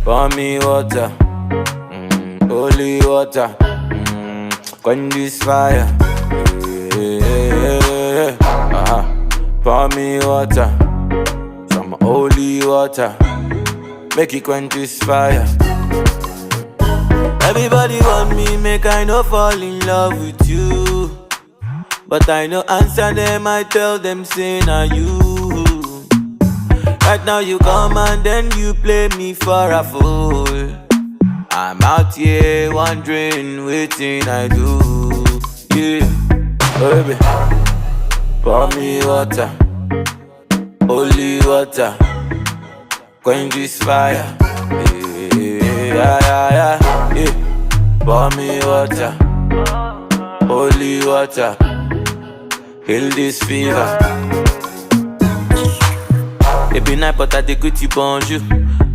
pour me water, holy water, quench this fire. Pour me water, some holy water, make it quench this fire. Everybody want me, make I no fall in love with you. But I no answer them, I tell them say na you. Right now you come and then you play me for a fool. I'm out here wondering waiting I do. Yeah, baby, pour me water, holy water, quench this fire. Yeah. Pour me water, holy water, heal this fever. Every night but I dey greet you bonjour.